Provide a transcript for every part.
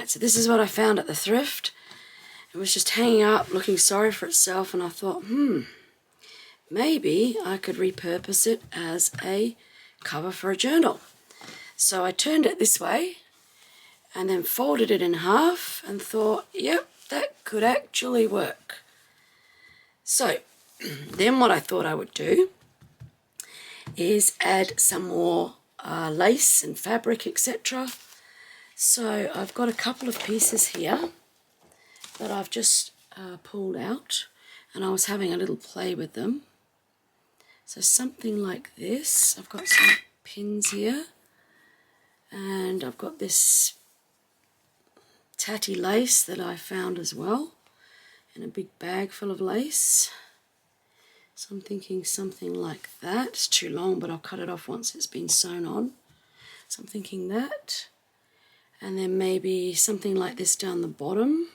Alright, so this is what I found at the thrift. It was just hanging up, looking sorry for itself, and I thought, maybe I could repurpose it as a cover for a journal. So I turned it this way and then folded it in half and thought, yep, that could actually work. So then what I thought I would do is add some more lace and fabric, etc. So I've got a couple of pieces here that I've just pulled out, and I was having a little play with them. So something like this. I've got some pins here, and I've got this tatty lace that I found as well in a big bag full of lace. So I'm thinking something like that. It's too long, but I'll cut it off once it's been sewn on. So I'm thinking that. And then maybe something like this down the bottom.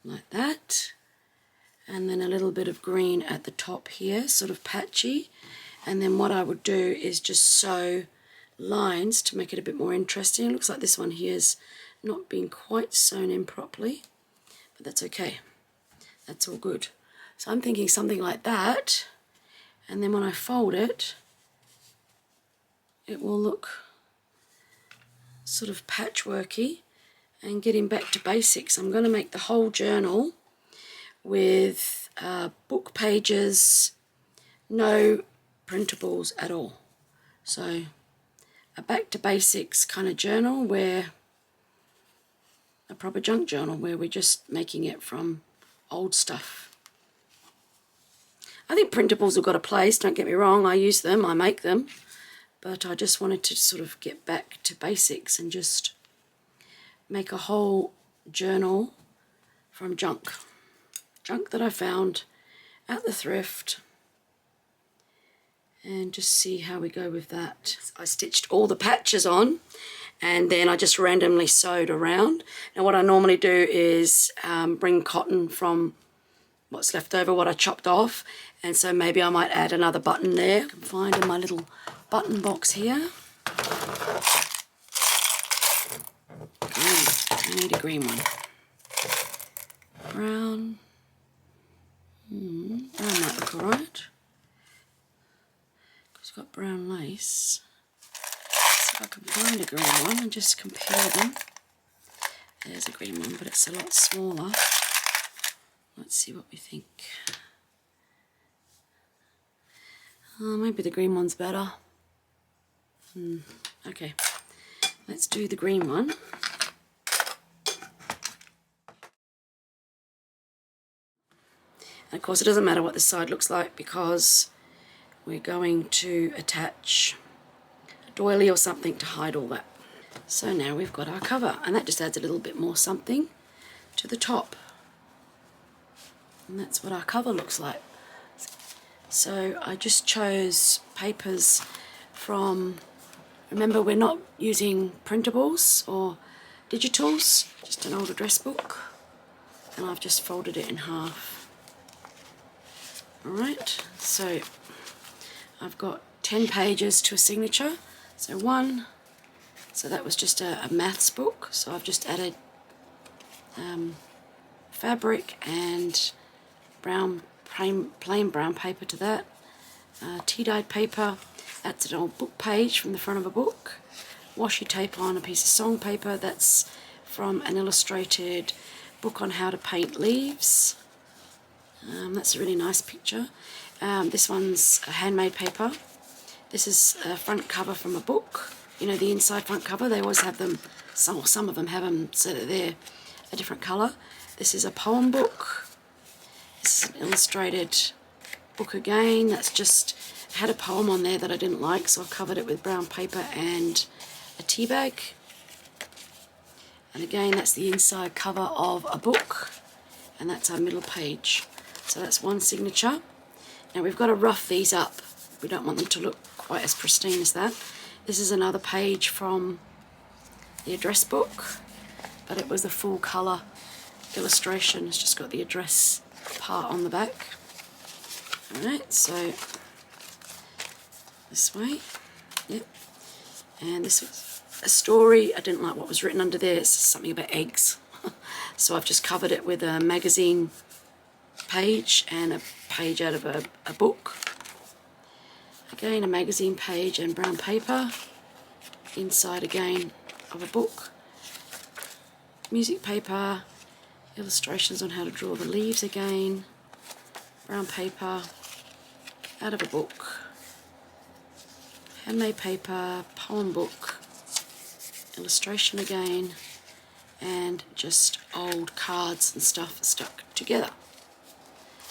Like that. And then a little bit of green at the top here, sort of patchy. And then what I would do is just sew lines to make it a bit more interesting. It looks like this one here is not being quite sewn in properly, but that's okay. That's all good. So I'm thinking something like that. And then when I fold it, it will look sort of patchworky. And getting back to basics, I'm going to make the whole journal with book pages, no printables at all. So a back to basics kind of journal, where a proper junk journal where we're just making it from old stuff. I think printables have got a place, don't get me wrong, I use them, I make them. But I just wanted to sort of get back to basics and just make a whole journal from junk. Junk that I found at the thrift. And just see how we go with that. I stitched all the patches on, and then I just randomly sewed around. Now what I normally do is bring cotton from what's left over, what I chopped off, and so maybe I might add another button there. I can find in my little button box here. Green. I need a green one. Brown. Brown might look alright. It's got brown lace. See if I can find a green one and just compare them. There's a green one, but it's a lot smaller. Let's see what we think. Maybe the green one's better. Okay, let's do the green one. And of course it doesn't matter what this side looks like, because we're going to attach a doily or something to hide all that. So now we've got our cover, and that just adds a little bit more something to the top. And that's what our cover looks like. So I just chose papers from, remember we're not using printables or digitals, just an old address book, and I've just folded it in half. Alright, so I've got 10 pages to a signature, so one, so that was just a maths book, so I've just added fabric and brown, plain brown paper to that, tea-dyed paper, that's an old book page from the front of a book, washi tape on a piece of song paper, that's from an illustrated book on how to paint leaves. That's a really nice picture. This one's a handmade paper. This is a front cover from a book. You know, the inside front cover, they always have them, some of them have them so that they're a different colour. This is a poem book. This is an illustrated book again. That's just had a poem on there that I didn't like, so I've covered it with brown paper and a tea bag. And again, that's the inside cover of a book, and that's our middle page. So that's one signature. Now we've got to rough these up. We don't want them to look quite as pristine as that. This is another page from the address book, but it was the full colour illustration. It's just got the address part on the back. Alright, so this way. Yep. And this was a story. I didn't like what was written under there. It's something about eggs. So I've just covered it with a magazine page and a page out of a book. Again, a magazine page and brown paper. Inside again of a book. Music paper. Illustrations on how to draw the leaves again. Brown paper. Out of a book. Handmade paper. Poem book. Illustration again. And just old cards and stuff stuck together.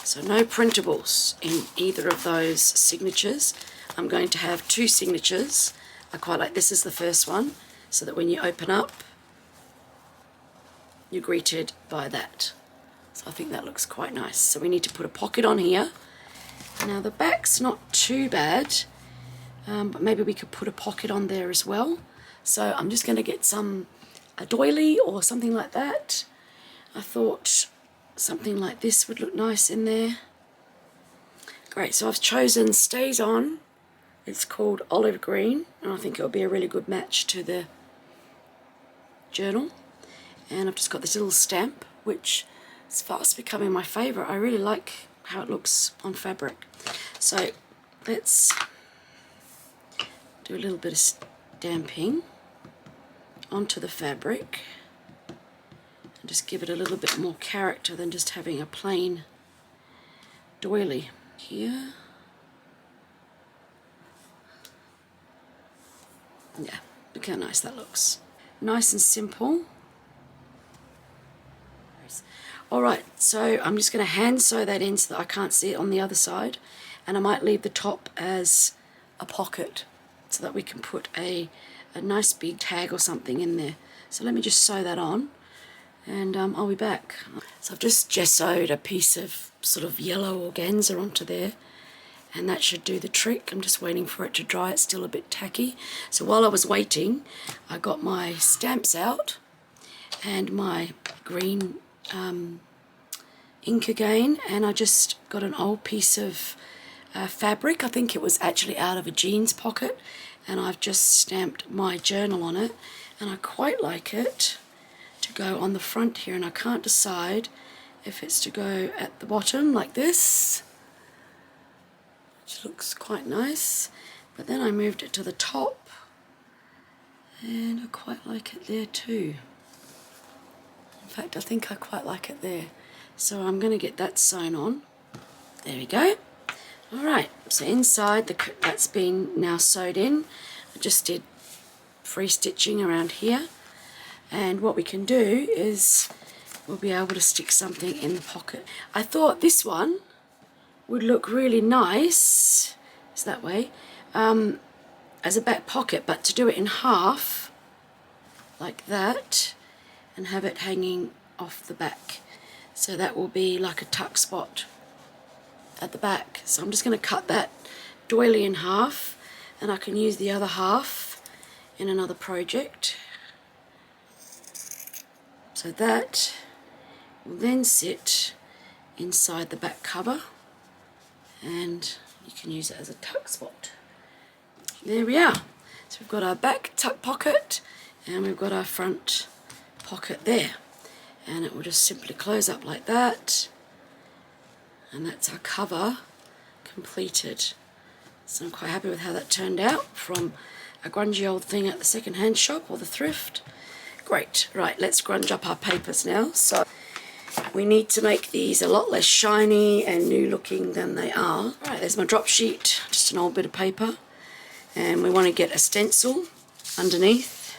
So no printables in either of those signatures. I'm going to have 2 signatures. I quite like this is the first one, so that when you open up, you're greeted by that. So I think that looks quite nice. So we need to put a pocket on here. Now the back's not too bad, but maybe we could put a pocket on there as well. So I'm just going to get a doily or something like that. I thought something like this would look nice in there. Great, so I've chosen Stays On. It's called Olive Green, and I think it'll be a really good match to the journal. And I've just got this little stamp, which is fast becoming my favourite. I really like how it looks on fabric. So let's do a little bit of stamping onto the fabric and just give it a little bit more character than just having a plain doily. Here, yeah, look how nice that looks. Nice and simple. Alright, so I'm just going to hand sew that in so that I can't see it on the other side, and I might leave the top as a pocket so that we can put a nice big tag or something in there. So let me just sew that on, and I'll be back. So I've just gessoed a piece of sort of yellow organza onto there, and that should do the trick. I'm just waiting for it to dry. It's still a bit tacky. So while I was waiting, I got my stamps out and my green ink again, and I just got an old piece of fabric. I think it was actually out of a jeans pocket, and I've just stamped my journal on it, and I quite like it to go on the front here, and I can't decide if it's to go at the bottom like this, which looks quite nice, but then I moved it to the top, and I quite like it there too. In fact, I think I quite like it there. So I'm going to get that sewn on. There we go. Alright, so inside, that's been now sewed in. I just did free stitching around here. And what we can do is we'll be able to stick something in the pocket. I thought this one would look really nice, it's that way, as a back pocket, but to do it in half, like that, and have it hanging off the back. So that will be like a tuck spot at the back. So I'm just going to cut that doily in half, and I can use the other half in another project. So that will then sit inside the back cover, and you can use it as a tuck spot. There we are. So we've got our back tuck pocket, and we've got our front pocket there. And it will just simply close up like that, and that's our cover completed. So I'm quite happy with how that turned out from a grungy old thing at the second-hand shop or the thrift. Great. Right, let's grunge up our papers now. So we need to make these a lot less shiny and new looking than they are. Right, there's my drop sheet, just an old bit of paper, and we want to get a stencil underneath,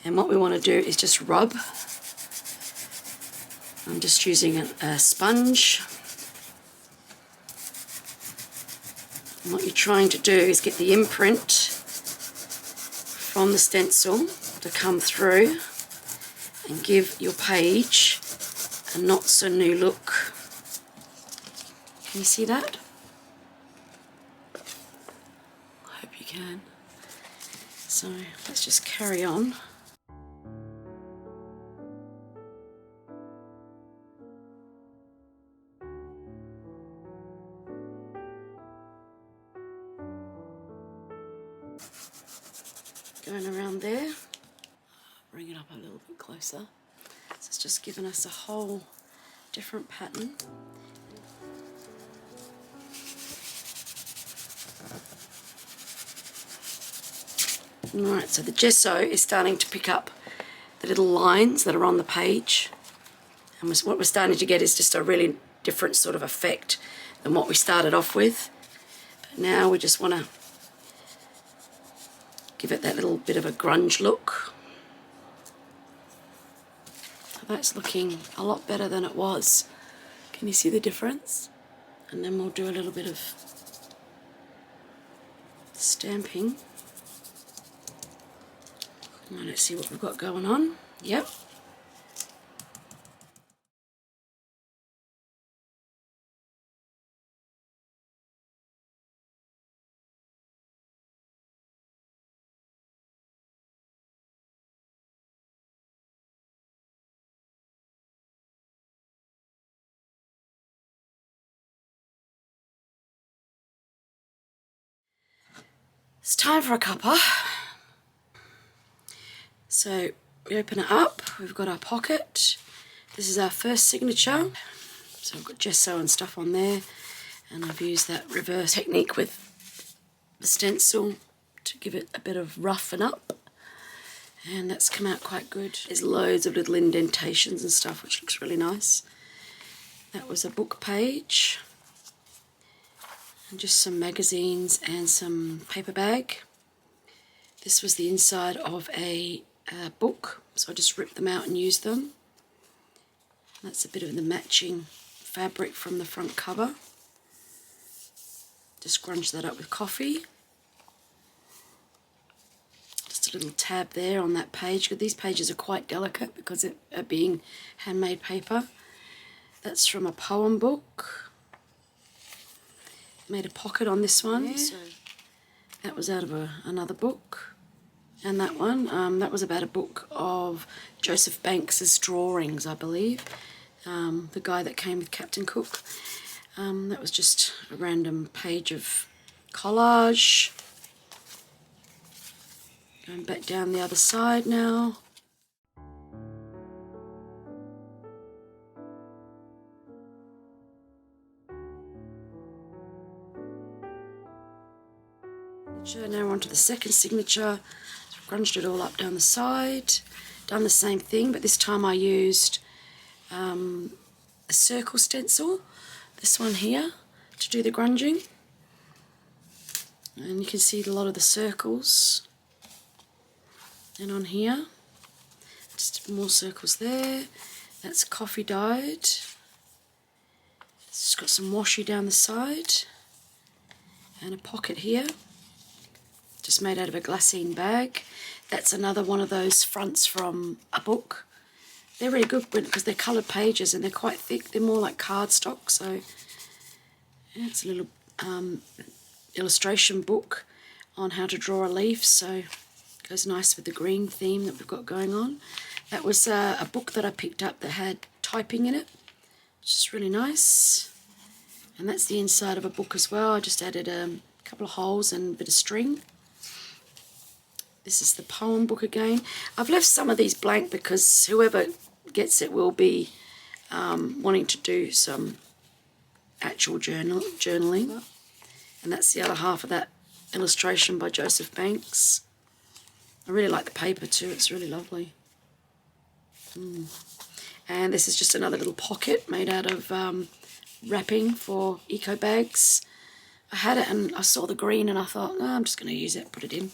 and what we want to do is just rub. I'm just using a sponge, and what you're trying to do is get the imprint from the stencil to come through and give your page a not so new look. Can you see that? I hope you can. So let's just carry on. going around there. Bring it up a little bit closer. So it's just given us a whole different pattern. Alright, so the gesso is starting to pick up the little lines that are on the page. And what we're starting to get is just a really different sort of effect than what we started off with. But now we just want to give it that little bit of a grunge look. So that's looking a lot better than it was. Can you see the difference? And then we'll do a little bit of stamping. Now let's see what we've got going on. Yep. It's time for a cuppa. So we open it up, we've got our pocket. This is our first signature. So I've got gesso and stuff on there, and I've used that reverse technique with the stencil to give it a bit of roughen up. And that's come out quite good. There's loads of little indentations and stuff, which looks really nice. That was a book page. And just some magazines and some paper bag. This was the inside of a book, so I just ripped them out and used them. That's a bit of the matching fabric from the front cover. Just scrunch that up with coffee. Just a little tab there on that page, because these pages are quite delicate because it are being handmade paper. That's from a poem book. Made a pocket on this one. Yeah. So that was out of another book. And that one, that was about a book of Joseph Banks's drawings, I believe. The guy that came with Captain Cook. That was just a random page of collage. Going back down the other side now. Now we're on to the second signature. So I've grunged it all up down the side. Done the same thing, but this time I used a circle stencil, this one here, to do the grunging. And you can see a lot of the circles. And on here, just more circles there. That's coffee dyed. It's got some washi down the side. And a pocket here. Just made out of a glassine bag. That's another one of those fronts from a book. They're really good because they're coloured pages and they're quite thick. They're more like cardstock, so yeah, it's a little illustration book on how to draw a leaf, so it goes nice with the green theme that we've got going on. That was a book that I picked up that had typing in it, which is really nice. And that's the inside of a book as well. I just added a couple of holes and a bit of string. This is the poem book again. I've left some of these blank because whoever gets it will be wanting to do some actual journaling. And that's the other half of that illustration by Joseph Banks. I really like the paper too, it's really lovely. And this is just another little pocket made out of wrapping for eco bags. I had it and I saw the green and I thought, no, I'm just going to use it, put it in.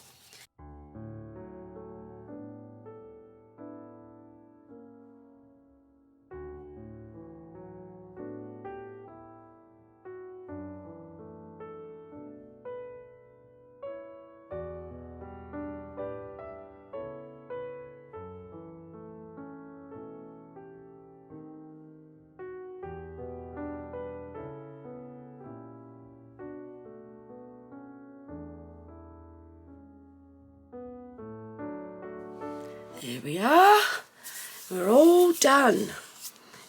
There we are. We're all done.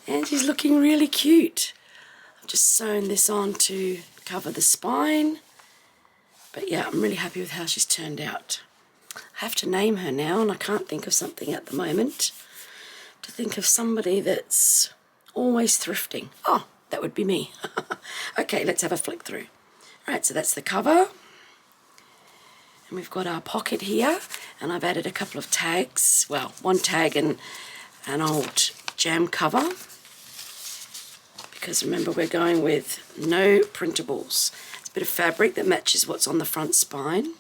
And she's looking really cute. I've just sewn this on to cover the spine. But yeah, I'm really happy with how she's turned out. I have to name her now, and I can't think of something at the moment. To think of somebody that's always thrifting. Oh, that would be me. Okay, let's have a flick through. Alright, so that's the cover. And we've got our pocket here, and I've added a couple of tags. Well, one tag and an old jam cover. Because remember, we're going with no printables. It's a bit of fabric that matches what's on the front spine.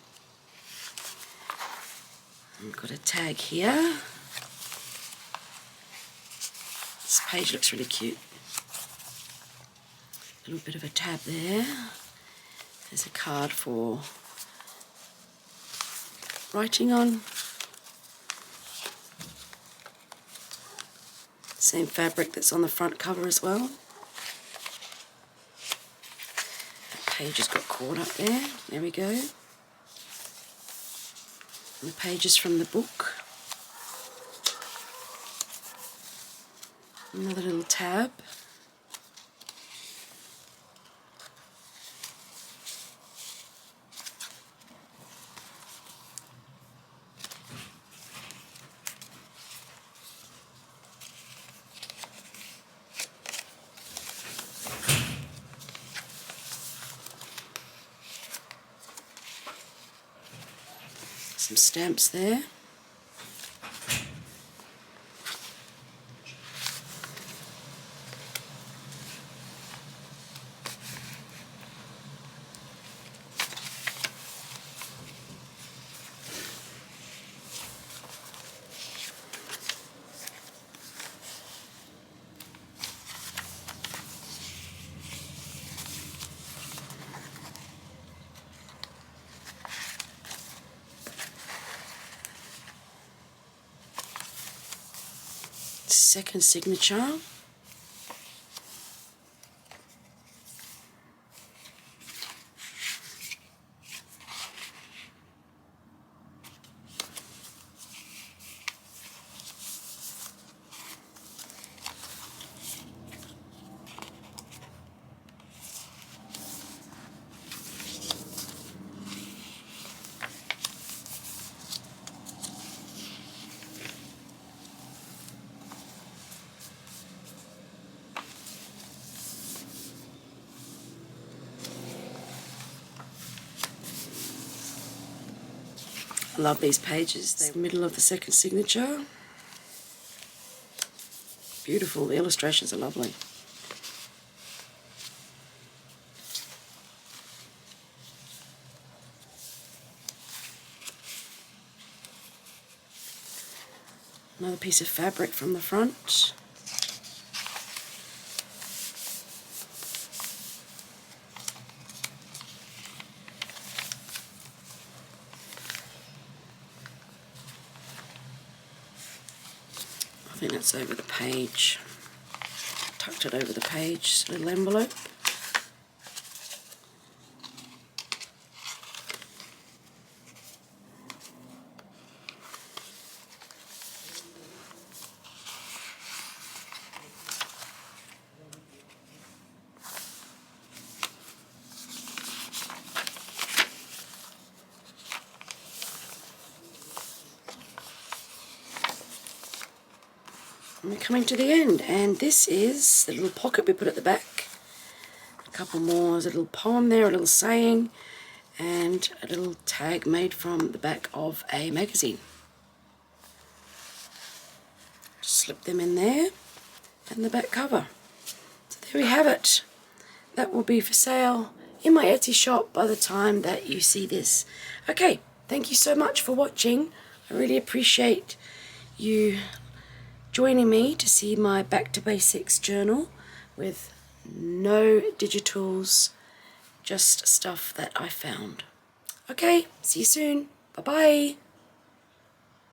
And we've got a tag here. This page looks really cute. A little bit of a tab there. There's a card for writing on. Same fabric that's on the front cover as well. The page has got caught up there. There we go. And the pages from the book. Another little tab. Some stamps there. Second signature. I love these pages. They're in the middle of the second signature. Beautiful. The illustrations are lovely. Another piece of fabric from the front. I think that's over the page. Tucked it over the page, little envelope. And we're coming to the end, and this is the little pocket we put at the back. A couple more, there's a little poem there, a little saying, and a little tag made from the back of a magazine. Just slip them in there, and the back cover. So there we have it. That will be for sale in my Etsy shop by the time that you see this. Okay, thank you so much for watching. I really appreciate you joining me to see my Back to Basics journal with no digitals, just stuff that I found. Okay, see you soon. Bye-bye.